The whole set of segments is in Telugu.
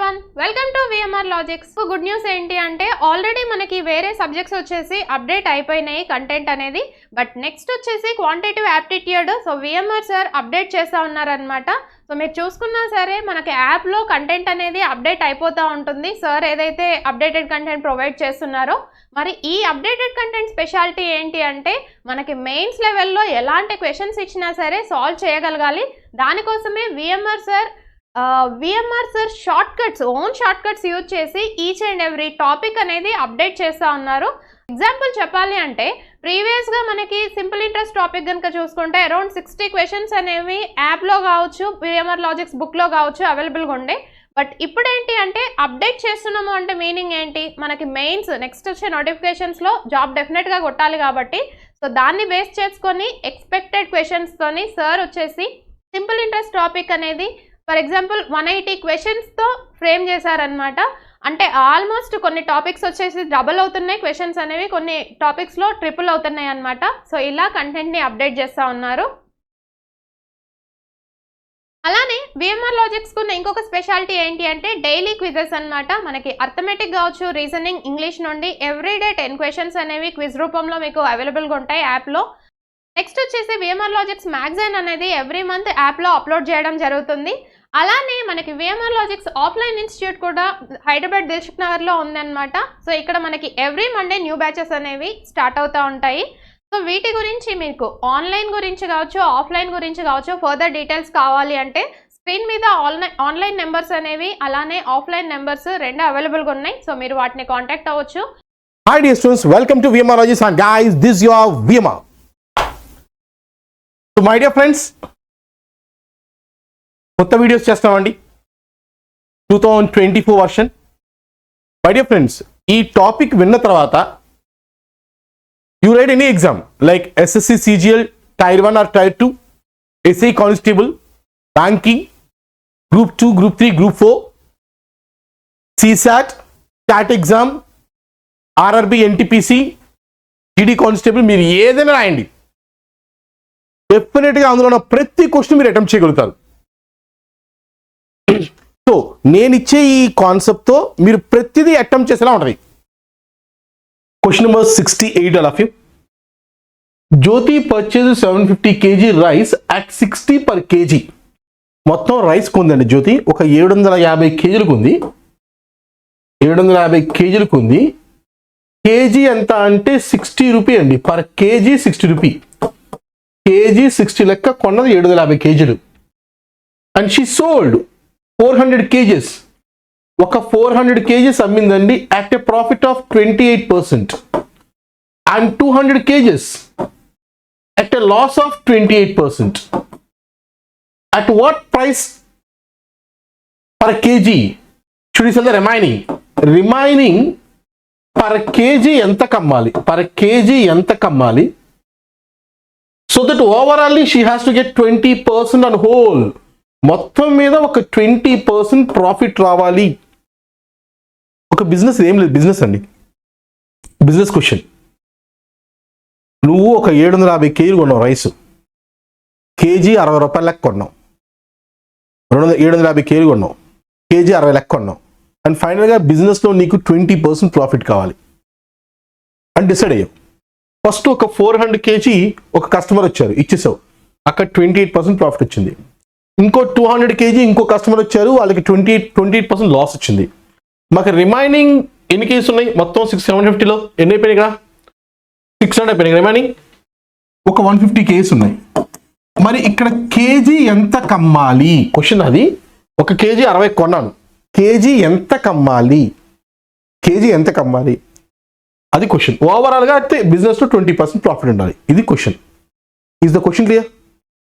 everyone, welcome to VMR Logics. So good news enti ante already manaki vere subjects vachesi update అయిపోయినాయి కంటెంట్ అనేది. బట్ నెక్స్ట్ వచ్చేసి quantitative aptitude. So VMR sir update చేస్తా ఉన్నారన్నమాట. సో మీరు చూసుకున్నా సరే మనకి యాప్లో కంటెంట్ అనేది అప్డేట్ అయిపోతూ ఉంటుంది. సార్ ఏదైతే అప్డేటెడ్ కంటెంట్ ప్రొవైడ్ చేస్తున్నారో మరి ఈ అప్డేటెడ్ కంటెంట్ స్పెషాలిటీ ఏంటి అంటే మనకి మెయిన్స్ లెవెల్లో ఎలాంటి క్వశ్చన్స్ ఇచ్చినా సరే సాల్వ్ చేయగలగాలి. దానికోసమే VMR sir own short cuts use చేసి ఈచ్ అండ్ ఎవ్రీ టాపిక్ అనేది అప్డేట్ చేస్తూ ఉన్నారు. ఎగ్జాంపుల్ చెప్పాలి అంటే ప్రీవియస్గా మనకి సింపుల్ ఇంట్రెస్ట్ టాపిక్ కనుక చూసుకుంటే అరౌండ్ 60 క్వశ్చన్స్ అనేవి యాప్లో కావచ్చు, VMR లాజిక్స్ బుక్లో కావచ్చు అవైలబుల్గా ఉండే. బట్ ఇప్పుడు ఏంటి అంటే అప్డేట్ చేస్తున్నాము అంటే మీనింగ్ ఏంటి, మనకి మెయిన్స్ నెక్స్ట్ వచ్చే నోటిఫికేషన్స్లో జాబ్ డెఫినెట్గా కొట్టాలి కాబట్టి సో దాన్ని బేస్ చేసుకొని ఎక్స్పెక్టెడ్ క్వశ్చన్స్తోని సార్ వచ్చేసి సింపుల్ ఇంట్రెస్ట్ టాపిక్ అనేది ఫర్ ఎగ్జాంపుల్ 180 క్వశ్చన్స్తో ఫ్రేమ్ చేశారనమాట. అంటే ఆల్మోస్ట్ కొన్ని టాపిక్స్ వచ్చేసి డబుల్ అవుతున్నాయి క్వశ్చన్స్ అనేవి, కొన్ని టాపిక్స్లో ట్రిపుల్ అవుతున్నాయి అనమాట. సో ఇలా కంటెంట్ని అప్డేట్ చేస్తూ ఉన్నారు. అలానే VMR లాజిక్స్కు ఇంకొక స్పెషాలిటీ ఏంటి అంటే డైలీ క్విజెస్ అనమాట. మనకి అర్థమెటిక్ కావచ్చు, రీజనింగ్, ఇంగ్లీష్ నుండి ఎవ్రీడే 10 క్వశ్చన్స్ అనేవి క్విజ్ రూపంలో మీకు అవైలబుల్గా ఉంటాయి యాప్లో. నెక్స్ట్ వచ్చేసి VMR లాజిక్స్ మ్యాగజైన్ అనేది ఎవ్రీ మంత్ యాప్లో అప్లోడ్ చేయడం జరుగుతుంది. అలానే మనకి VMR లాజిక్స్ ఆఫ్లైన్ ఇన్స్టిట్యూట్ కూడా హైదరాబాద్ దిల్సుఖ్ నగర్లో ఉందన్నమాట. సో ఇక్కడ మనకి ఎవ్రీ మండే న్యూ బ్యాచెస్ అనేవి స్టార్ట్ అవుతూ ఉంటాయి. సో వీటి గురించి మీకు ఆన్లైన్ గురించి కావచ్చు, ఆఫ్లైన్ గురించి కావచ్చు ఫర్దర్ డీటెయిల్స్ కావాలి అంటే స్క్రీన్ మీద ఆన్లైన్ నెంబర్స్ అనేవి అలానే ఆఫ్లైన్ నెంబర్స్ రెండు అవైలబుల్గా ఉన్నాయి. సో మీరు వాటిని కాంటాక్ట్ అవ్వచ్చు. Hi dear students, welcome to VMR Logics and guys, this is your VMR. So my dear friends, కొత్త వీడియోస్ చేస్తామండి 2024 వర్షన్. మై డియర్ ఫ్రెండ్స్, ఈ టాపిక్ విన్న తర్వాత you write any exam like SSC CGL tier 1 or tier 2, SI constable, banking, group 2, group 3, group 4, CSAT, CAT exam, RRB, NTPC, GD constable, మీరు ఏదైనా రాయండి, డెఫినెట్గా అందులో ఉన్న ప్రతి క్వశ్చన్ మీరు అటెంప్ట్ చేయగలుగుతారు. సో నేను ఇచ్చే ఈ కాన్సెప్ట్తో మీరు ప్రతిదీ అటెంప్ట్ చేసేలా ఉంటుంది. Question number 68 all of you. Jyothi purchase 750 kg rice at 60 per kg. మొత్తం రైస్ కొందండి జ్యోతి ఒక 750 kgలకు ఉంది. 750 kgలకు ఉంది. కేజీ ఎంత అంటే 60 రూపీ అండి. Per KG 60 rupee. కేజీ 60 లెక్క కొన్నది 750 kgలు. And she sold 400 kgs. ఒక 400 kgs అమ్మిందండి at a profit of 28% and 200 kgs at a loss of 28%. At what price per kg should we sell the remaining? Remaining per kg ఎంత కమ్మాలి, per kg ఎంత కమ్మాలి, so that overall she has to get 20% on whole. మొత్తం మీద ఒక 20% ప్రాఫిట్ రావాలి. ఒక బిజినెస్ ఏం లేదు, బిజినెస్ అండి, బిజినెస్ క్వశ్చన్. నువ్వు ఒక 750 kg కొన్నావు రైస్, కేజీ 60 రూపాయల లెక్క కొన్నావు. 750 kg కొన్నావు, కేజీ 60 లెక్క కొన్నావు. అండ్ ఫైనల్గా బిజినెస్లో నీకు 20% ప్రాఫిట్ కావాలి అని డిసైడ్ అయ్యావు. ఫస్ట్ ఒక 400 kg ఒక కస్టమర్ వచ్చారు, ఇచ్చేసావు, అక్కడ 28% ప్రాఫిట్ వచ్చింది. ఇంకో 200 kg ఇంకో కస్టమర్ వచ్చారు, వాళ్ళకి 28% లాస్ వచ్చింది. మాకు రిమైనింగ్ ఎన్ని కేజీస్ ఉన్నాయి మొత్తం 750లో ఎన్ని అయిపోయినాయి, ఇక్కడ 600 అయిపోయినాయి. రిమైనింగ్ ఒక 150 kgs ఉన్నాయి. మరి ఇక్కడ కేజీ ఎంత కమ్మాలి క్వశ్చన్ అది. ఒక కేజీ 60 కొన్నాను, కేజీ ఎంత కమ్మాలి, కేజీ ఎంత కమ్మాలి అది క్వశ్చన్. ఓవరాల్గా అయితే బిజినెస్లో 20% ప్రాఫిట్ ఉండాలి, ఇది question. Is the question clear?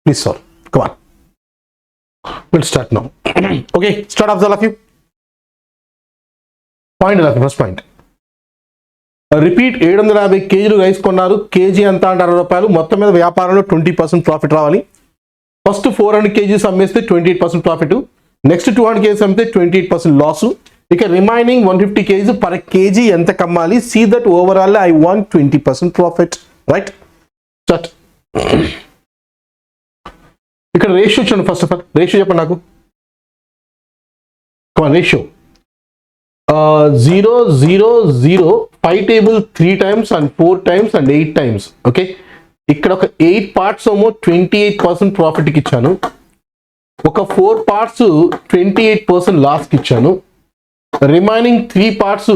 Please solve. Come on, we'll start now. Okay, start off all of you. Point all of you, first point. Repeat, 750 kg rice కొన్నారు, కేజీ ఎంత అంటే 60 రూపాయలు. మొత్తం మీద వ్యాపారంలో 20% ప్రాఫిట్ రావాలి. First 400 kgs అమ్మేస్తే 28% profit, next 200 kgs అమ్మితే 28% లాస్. ఇక రిమైనింగ్ 150 kgs పర్ కేజీ ఎంత కమ్మాలి. See that overall I want 20% profit. Right, start. ఇక్కడ రేషియో చూడండి. ఫస్ట్ ఆఫ్ ఆల్ రేషియో చెప్పండి నాకు. Ratio 0 0 0 5 table 3 times and 4 times and 8 times. Okay, ఇక్కడ ఒక 8 parts ఏమో 28% ప్రాఫిట్కి ఇచ్చాను, ఒక 4 parts 28% లాస్కి ఇచ్చాను, remaining 3 parts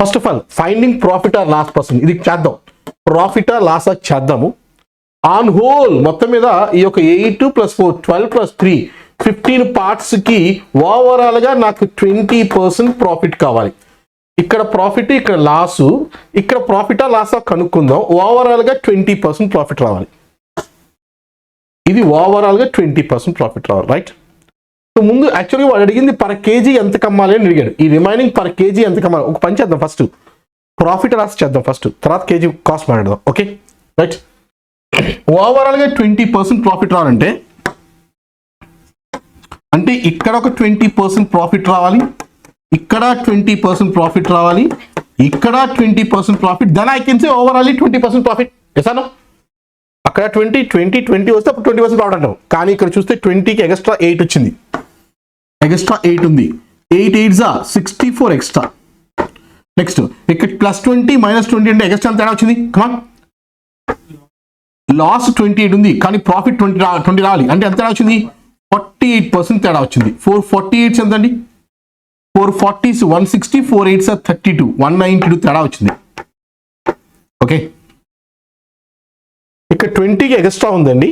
first of all finding profit or loss percent. ఇది చేద్దాం, ప్రాఫిట్ ఆర్ లాస్ చేద్దాము. ఆన్ హోల్ మొత్తం మీద ఈ యొక్క 8 + 4 12 + 3 15 partsకి ఓవరాల్గా నాకు 20% ప్రాఫిట్ కావాలి. ఇక్కడ ప్రాఫిట్, ఇక్కడ లాసు, ఇక్కడ ప్రాఫిటా లాసా కనుక్కుందాం. ఓవరాల్గా 20% ప్రాఫిట్ రావాలి. ఇది ఓవరాల్గా 20% ప్రాఫిట్ రావాలి, రైట్? సో ముందు యాక్చువల్గా వాడు అడిగింది పర్ కేజీ ఎంత కమ్మాలి అని అడిగాడు. ఈ రిమైనింగ్ పర్ కేజీ ఎంత కమ్మాలి ఒక పని చేద్దాం, ఫస్ట్ ప్రాఫిట్ లాస్ చేద్దాం ఫస్ట్, తర్వాత కేజీ కాస్ట్ మాట్లాడదాం. Okay right. ఓవరాల్గా 20% ప్రాఫిట్ రావాలంటే అంటే ఇక్కడ ఒక 20% ప్రాఫిట్ రావాలి, ఇక్కడ 20% ప్రాఫిట్ రావాలి, ఇక్కడ 20% profit, then I can say overally 20% profit. ఎసాను అక్కడ 20 20 20 వస్తే అప్పుడు 20% ప్రాఫిట్ అంటాం. కానీ ఇక్కడ చూస్తే 20కి ఎక్స్ట్రా 8 వచ్చింది, ఎక్స్ట్రా 8 ఉంది, 8 8 64 ఎక్స్ట్రా. నెక్స్ట్ ఇక్కడ +20 -20 అంటే ఎక్స్ట్రా తేడా వచ్చింది. కమాన్, లాస్ 28 ఉంది కానీ ప్రాఫిట్ 20 రావాలి అంటే ఎంత తేడా వచ్చింది? 48% తేడా వచ్చింది. 448 ఎంత అండి? 440 160, 4 8 32, 192 తేడా వచ్చింది. ఓకే, ఇక్కడ 20కి ఎక్స్ట్రా ఉందండి,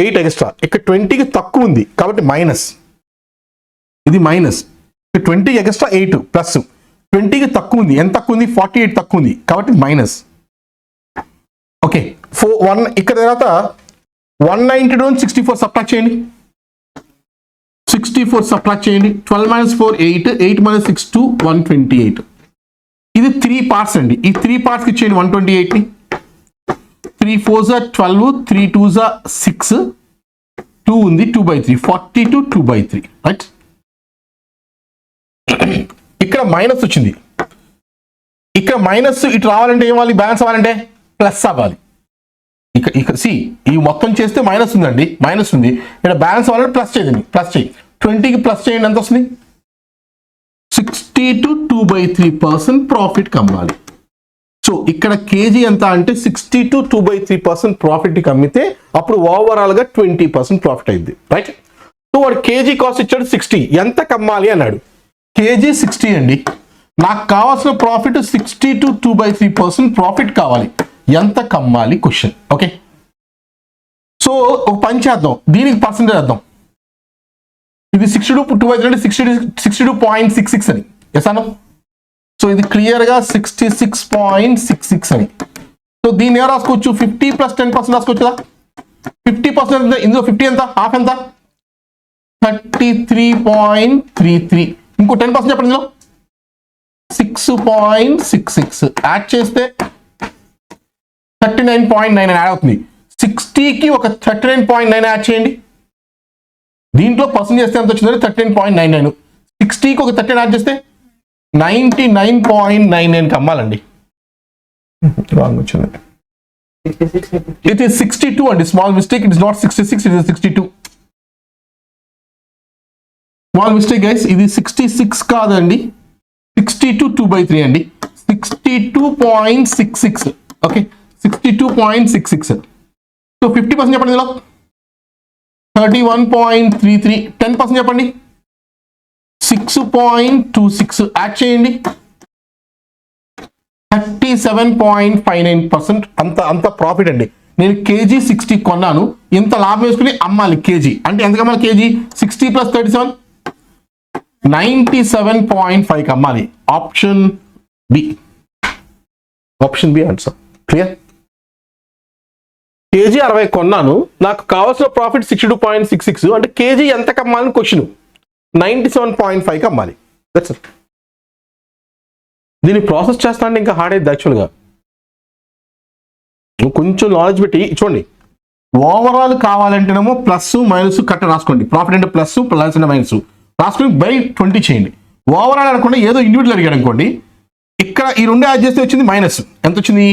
8 ఎక్స్ట్రా, ఇక్కడ 20కి తక్కువ ఉంది కాబట్టి మైనస్, ఇది మైనస్. 20కి ఎక్స్ట్రా 8 ప్లస్, 20కి తక్కువ ఉంది, ఎంత తక్కువ ఉంది? 48 తక్కువ ఉంది కాబట్టి మైనస్. ఓకే, 1 ఇక్కడ తర్వాత 192 64 సబ్ట్రాక్ట్ చేయండి, 64 సబ్ట్రాక్ట్ చేయండి. 12 - 4 8, 8 - 6 2 128. ఇది 3 parts అండి, ఈ 3 partsకి ఇచ్చేయండి 128ని. 3 4 12, 3 2 6, 2 ఉంది 2/3, 42 2/3, రైట్? ఇక్కడ మైనస్ వచ్చింది, ఇక్కడ మైనస్ ఇటు రావాలంటే ఏం అవ్వాలి? బ్యాలెన్స్ అవ్వాలంటే ప్లస్ అవ్వాలి. ఇక్కడ సి ఈ మొత్తం చేస్తే మైనస్ ఉందండి, మైనస్ ఉంది, ఇక్కడ బ్యాలెన్స్ అవ్వాలంటే ప్లస్ చేయండి, ప్లస్ చేయి. 20కి ప్లస్ చేయండి, ఎంత వస్తుంది? 62 2/3% ప్రాఫిట్ కమ్మాలి. సో ఇక్కడ కేజీ ఎంత అంటే 62 2/3% ప్రాఫిట్కి అమ్మితే అప్పుడు ఓవరాల్గా 20% ప్రాఫిట్ అయింది, రైట్? సో వాడు కేజీ కాస్ట్ ఇచ్చాడు 60, ఎంత కమ్మాలి అన్నాడు. కేజీ 60 అండి, నాకు కావాల్సిన ప్రాఫిట్ 62 2/3% ప్రాఫిట్ కావాలి, ఎంత కమ్మాలి క్వశ్చన్. ఓకే, సో ఒక పని చేద్దాం, దీనికి పర్సెంటేజ్ వేద్దాం. ఇది 62 2/3 అంటే 62.66 అని ఎసాను. సో ఇది క్లియర్గా 66.66 అని. సో దీన్ని ఏం రాసుకోవచ్చు? 50 + 10% రాసుకోవచ్చు కదా. 50% ఇందులో 50 ఎంత? హాఫ్ ఎంత? 33.33. ఇంకో 10% చెప్పండి, ఇందులో 6.66 యాడ్ చేస్తే 39.99 యాడ్ అవుతుంది. 60కి ఒక 39.9 యాడ్ చేయండి, దీంట్లో పర్సెంట్ చేస్తే ఎంత వచ్చిందంటే 39.99. 60కి ఒక 13 యాడ్ చేస్తే 99.99కి అమ్మాలండి. రాంగ్ వచ్చింది, ఇట్ ఈస్ 62 అండి. Small mistake, it is not 66, it is 62. Small mistake guys, ఇది 66 కాదండి, 62 2/3 అండి, 62.66. ఓకే, 62.66. సో 50% చెప్పండి, ఇందులో 31.33. 10% చెప్పండి, 6.26 యాడ్ చేయండి, 37.59%. అంత ప్రాఫిట్ అండి. నేను కేజీ 60 కొన్నాను, ఇంత లాభం వేసుకుని అమ్మాలి కేజీ అంటే ఎంత కమ్మాలి? కేజీ 60 + 37 97.5కి అమ్మాలి. Option B, option B answer. Clear? Kg 60 కొన్నాను, నాకు కావాల్సిన ప్రాఫిట్ 62.66 అంటే కేజీ ఎంత కమ్మాలని క్వశ్చన్, 97.5కి అమ్మాలి. That's it. దీన్ని ప్రాసెస్ చేస్తా అంటే ఇంకా హార్డ్ అయింది యాక్చువల్గా. కొంచెం నాలెడ్జ్ పెట్టి చూడండి. ఓవరాల్ కావాలంటేనేమో ప్లస్ మైనస్ కట్ట రాసుకోండి, ప్రాఫిట్ అంటే ప్లస్, ప్లస్ అంటే మైనస్ రాసుకొని బై 20 చేయండి. ఓవరాల్ అనుకోండి, ఏదో ఇండివిజువల్ అడిగాడు అనుకోండి, ఇక్కడ ఈ రెండు యాడ్ చేస్తే వచ్చింది మైనస్, ఎంత వచ్చింది?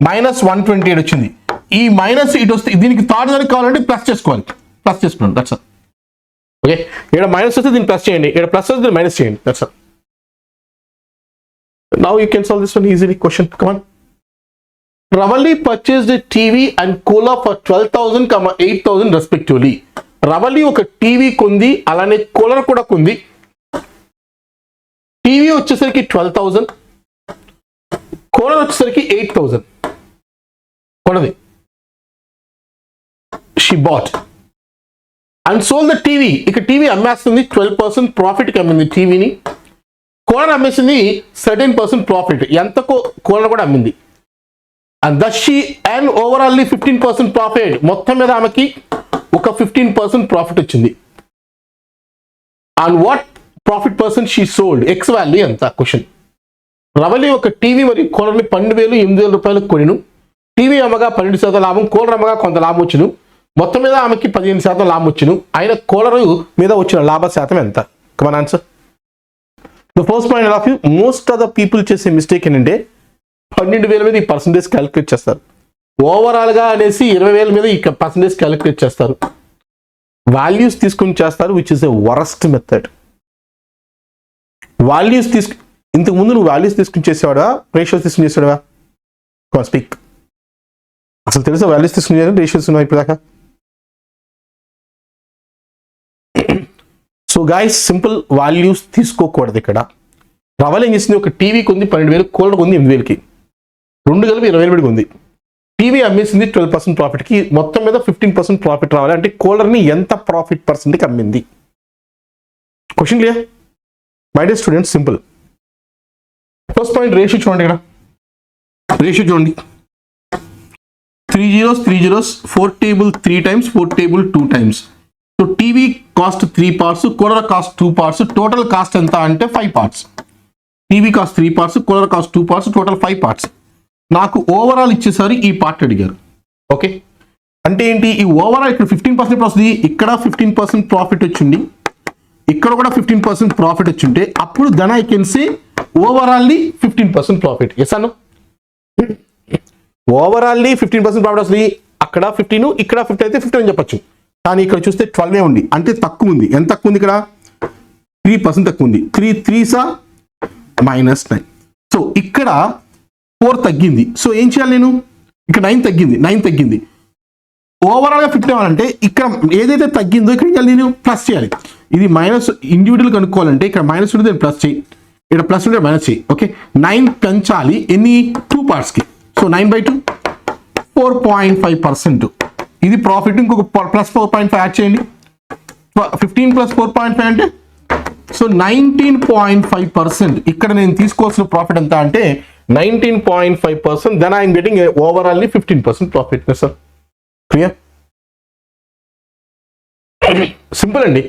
-128 వచ్చింది. ఈ మైనస్ ఇటు వస్తే దీనికి థర్డ్ దానికి కావాలంటే ప్లస్ చేసుకోవాలి, ప్లస్ చేసుకోండి. That's okay. ఇక్కడ మైనస్ వస్తే దీన్ని ప్లస్ చేయండి, ఇక్కడ ప్లస్ వస్తే దీన్ని మైనస్ చేయండి. That's Now you can solve this one easily. Question, come on. Ravali purchased a TV and cola for 12,000, 8,000 respectively. Ravali ఒక టీవీ కొంది, అలానే కూలర్ కూడా కొంది. టీవీ వచ్చేసరికి 12,000, కూలర్ వచ్చేసరికి 8,000 కొన్నది. She bought and sold the TV. ఇక టీవీ అమ్మేస్తుంది, 12% ప్రాఫిట్కి అమ్మింది టీవీని. కూలర్ అమ్మేసింది 13% ప్రాఫిట్, ఎంతకో కూలర్ కూడా అమ్మింది. And thus she earned overall 15% profit. మొత్తం మీద ఆమెకి ఒక 15% ప్రాఫిట్ వచ్చింది. And what profit percent she sold? X value ఎంత? క్వశ్చన్. రవలి ఒక టీవీ మరియు కూలర్ని 12,000 రూపాయలకు కొనిను. టీవీ అమ్మగా 12% లాభం, కూలర్ అమ్మగా కొంత లాభం వచ్చును. మొత్తం మీద ఆమెకి 15% లాభం వచ్చును. ఆయన కూలర్ మీద వచ్చిన లాభ శాతం ఎంత? Come on answer. The first point of view, most of the people చేసే మిస్టేక్ ఏంటంటే 12,000 మీద ఈ పర్సంటేజ్ క్యాలిక్యులేట్ చేస్తారు. ఓవరాల్గా అనేసి 20,000 మీద ఈ పర్సంటేజ్ క్యాలిక్యులేట్ చేస్తారు. వాల్యూస్ తీసుకుని చేస్తారు, which is a worst method. Values ఇంతకు ముందు నువ్వు వాల్యూస్ తీసుకుని చేసేవాడా, రేషియోస్ తీసుకుని చేసేవాడా? స్పీక్. అసలు తెలుసా వాల్యూస్ తీసుకుని రేషియోస్ ఉన్నాయి ఇప్పుడు దాకా? సో గైస్, సింపుల్ వాల్యూస్ తీసుకోకూడదు ఇక్కడ. రవలి ఏం చేసింది, ఒక టీవీ కొంది 12,000, కూలర్ కొంది 8,000కి, రెండు కలిపి 20,000 పెడికి ఉంది. టీవీ అమ్మేసింది 12% ప్రాఫిట్కి, మొత్తం మీద 15% ప్రాఫిట్ రావాలి. అంటే కూలర్ని ఎంత ప్రాఫిట్ పర్సెంట్కి అమ్మింది? Question clear? My dear students, simple. First point ratio చూడండి. ఇక్కడ రేషియో చూడండి, 3 zeros 3 zeros, 4 table 3 times, 4 table 2 times. So TV cost 3 parts, cooler cost 2 parts, total cost ఎంత అంటే 5 parts. TV cost 3 parts, cooler cost 2 parts, total 5 parts. నాకు ఓవరాల్ ఇచ్చేసరి ఈ పార్ట్ అడిగారు. ఓకే, అంటే ఏంటి, ఈ ఓవరాల్ ఇక్కడ 15% వస్తుంది, ఇక్కడ 15% ప్రాఫిట్ వచ్చింది, ఇక్కడ కూడా 15% ప్రాఫిట్ వచ్చింటే అప్పుడు then I can say overally 15% profit. Yes అను, ఓవరాల్లీ 15% ప్రాఫిట్ వస్తుంది. అక్కడ 15, ఇక్కడ 50 అయితే 15 అని చెప్పచ్చు. కానీ ఇక్కడ చూస్తే 12 ఉంది, అంటే తక్కువ ఉంది. ఎంత తక్కువ ఉంది? ఇక్కడ 3% తక్కువ ఉంది. 3 3s -9. సో ఇక్కడ 4 తగ్గింది. సో ఏం చేయాలి నేను? ఇక్కడ 9 తగ్గింది. ఓవరాల్గా 15 అవ్వాలంటే ఇక్కడ ఏదైతే తగ్గిందో ఇక్కడ చేయాలి, నేను ప్లస్ చేయాలి. ఇది మైనస్ ఇండివిజువల్ కనుక్కోవాలంటే ఇక్కడ మైనస్ ఉంటే దాన్ని ప్లస్ చేయి, ఇక్కడ ప్లస్ ఉంటే మైనస్ చేయి. ఓకే, 9 పెంచాలి ఎన్ని? 2 పార్ట్స్కి. సో 9/2 4.5%. ఇది ప్రాఫిట్. ఇంకొక ప్లస్ 4.5 యాడ్ చేయండి. 15 + 4.5 అంటే సో 19.5%. ఇక్కడ నేను తీసుకోవాల్సిన ప్రాఫిట్ ఎంత అంటే 19.5%. Then I'm getting overally 15% profit. Sir clear? Simple అండి.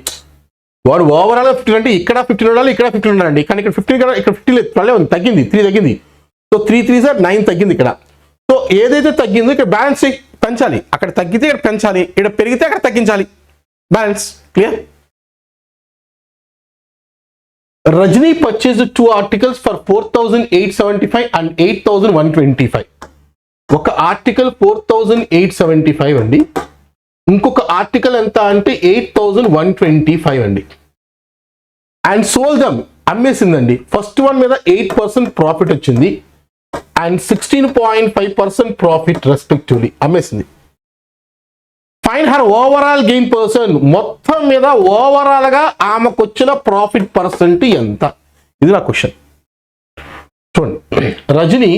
వాడు ఓవరాల్ 15 అంటే ఇక్కడ 15 ఉండాలి, ఇక్కడ 15 ఉండాలండి. కానీ ఇక్కడ 15 కదా, ఇక్కడ 15 లేదు, 12 ఉంది, తగ్గింది, 3 తగ్గింది. సో 3 3s 9 తగ్గింది ఇక్కడ. సో ఏదైతే తగ్గిందో ఇక్కడ బ్యాలెన్స్ పెంచాలి. అక్కడ తగ్గితే ఇక్కడ పెంచాలి, ఇక్కడ పెరిగితే అక్కడ తగ్గించాలి. Balance. Clear? Rajni purchased 2 articles for 4,875 and 8,125. ఒక ఆర్టికల్ 4,875 అండి, ఇంకొక ఆర్టికల్ ఎంత అంటే 8,125 అండి. అండ్ సోల్డ్ దమ్, అమ్మేసిందండి. ఫస్ట్ వన్ మీద 8% ప్రాఫిట్ వచ్చింది అండ్ 16.5% ప్రాఫిట్ రెస్పెక్టివ్లీ అమ్మేసింది. Fine her overall gain percent, మొత్తం మీద ఓవరాల్ గా ఆమెకు వచ్చిన ప్రాఫిట్ పర్సెంట్ ఎంత? ఇది నా క్వశ్చన్. చూడండి, రజని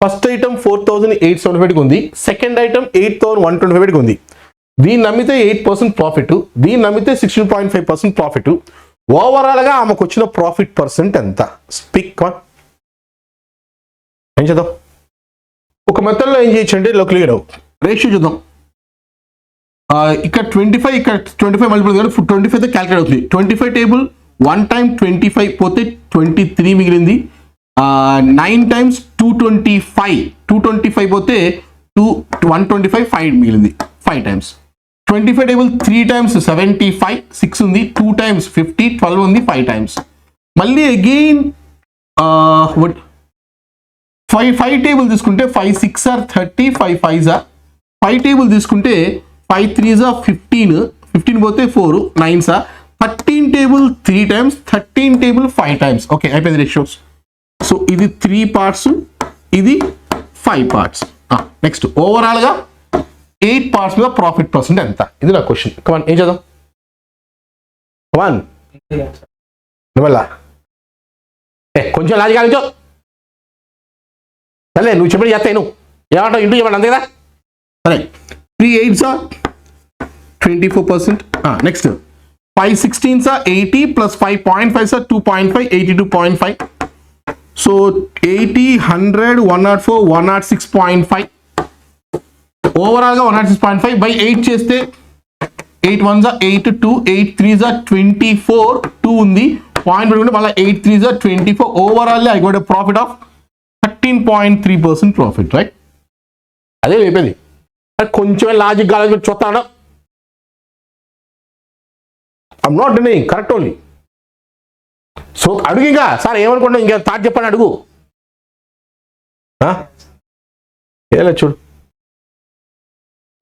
ఫస్ట్ ఐటమ్ 4,875 ఉంది, సెకండ్ ఐటమ్ 8,125 ఉంది. దీన్ని నమ్మితే 8% ప్రాఫిట్, దీన్ని నమ్మితే 16.5% ప్రాఫిట్. ఓవరాల్ గా ఆమెకు వచ్చిన ప్రాఫిట్ పర్సెంట్ ఎంత? Speak on. ఏం చేద్దాం? ఒక మెథడ్లో ఏం చేయొచ్చంటే లో క్లియర్ అవు. రేషియో చూద్దాం. ఇక్కడ 25, ఇక్కడ 25 మల్టిపుల్ 25 తో క్యాలిక్యులేట్ అవుతుంది. 25 టేబుల్ 1 time 25 పోతే 23 మిగిలింది. 9 times 225 పోతే 125 5 మిగిలింది. 5 times 25 టేబుల్ 3 times 75 6 ఉంది. 2 times 50 12 ఉంది. 5 times మళ్ళీ అగైన్ 5 టేబుల్ తీసుకుంటే 5 6 are 30, 5 5s are 5 టేబుల్ తీసుకుంటే 5 3s are 15 పోతే 4 9s are 13 table 3 times, 13 table 5 times. Okay, అయిపోయింది రేషియోస్. సో ఇది 3 పార్ట్స్, ఇది 5 పార్ట్స్. నెక్స్ట్ ఓవరాల్గా 8 పార్ట్స్ మీద ప్రాఫిట్ పర్సెంట్ ఎంత? ఇది నా క్వశ్చన్. కమాన్ ఏం చదువు. కమాన్ నువ్వెలా కొంచెం లాజిక్ ఆలోచో. సరే నువ్వు చెప్పి చేస్తాయి, నువ్వు ఏమంటావు ఇంటూ చెప్పండి అంతే కదా. సరే 3 8s 24%. Next 5 16s 80 plus 5.5 2.5 82.5. So 80 100 104 106.5. ఓవరాల్గా 106.5 బై 8 చేస్తే 8 1s 8 2 8 3s 24 2 ఉంది. పాయింట్ పెట్టుకుంటే మళ్ళీ 8 3s 24. Overall I got a profit of 13.3% profit, right? అదే అయిపోయింది. కొంచెం లాజిక్ గాలి పెట్టి చూస్తాను. I'm not denying, correct only. So అడుగు ఇంకా సార్ ఏమనుకుంటావు, ఇంకా థాట్ చెప్పండి అడుగు. ఏలా చూడు,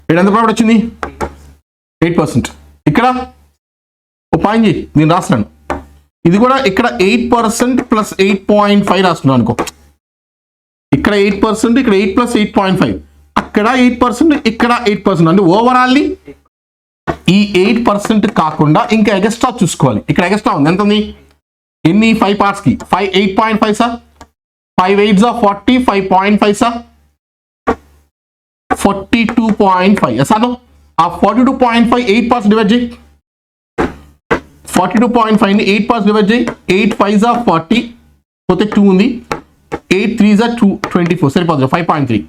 ఇక్కడ ఎంత ప్రాఫిట్ వచ్చింది? 8%. ఇక్కడ ఓ పాయింట్ చేయి, నేను రాస్తున్నాను. ఇది కూడా ఇక్కడ 8% ప్లస్ 8.5 రాస్తున్నాను అనుకో. ఇక్కడ 8%, ఇక్కడ 8 ప్లస్ 8.5, అక్కడ 8%, ఇక్కడ 8%. అంటే ఓవరాల్లీ ఈ 8% కాకుండా ఇంకా ఎక్స్ట్రా చూసుకోవాలి. ఇక్కడ ఎక్స్ట్రా ఉంది, ఎంత ఉంది? ఎన్ని? 5 పార్ట్స్కి 8.5 సార్, 5 8s 40, 5.5 సార్ 42.5 సార్. ఆ 42.5 8 పార్ట్స్ డివైడ్ చేయి. 42.5ని 8 పార్ట్స్ డివైడ్ చేయి. 8 5s 40 పోతే 2 ఉంది. 8 3s 24 సరిపోతుంది 5.3.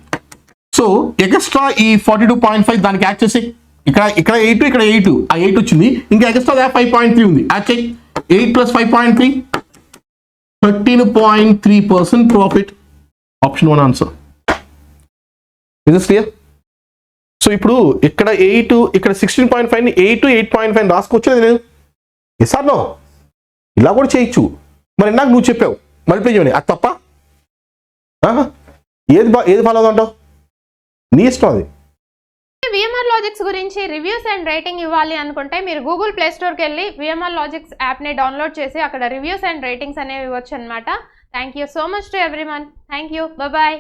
సో ఎక్స్ట్రా ఈ 42.5 దానికి యాడ్ చేసి ఇక్కడ 8 ఇక్కడ 8, ఆ 8 వచ్చింది. ఇంకా ఎక్స్ట్రా 5.3 ఉంది, యాడ్ చేయి. 8 plus 5.3 13.3% profit. Option 1 answer. Is this clear? So ఇప్పుడు ఇక్కడ 8 ఇక్కడ 16.5ని 8 8.5 రాసుకోవచ్చు లేదు? Yes or no? ఇలా కూడా చేయొచ్చు. మరి నాకు నువ్వు చెప్పావు మల్టిప్లై చేయమని, అది తప్ప? ఏది ఫాలో అవుతావు? నీ ఇష్టం అది. విఎంఆర్ లాజిక్స్ గురించి రివ్యూస్ అండ్ రేటింగ్ ఇవ్వాలి అనుకుంటే మీరు గూగుల్ ప్లే స్టోర్కి వెళ్ళి విఎంఆర్ లాజిక్స్ యాప్ని డౌన్లోడ్ చేసి అక్కడ రివ్యూస్ అండ్ రేటింగ్స్ అనేవి ఇవ్వచ్చు అనమాట. Thank you so much to everyone. Thank you. Bye.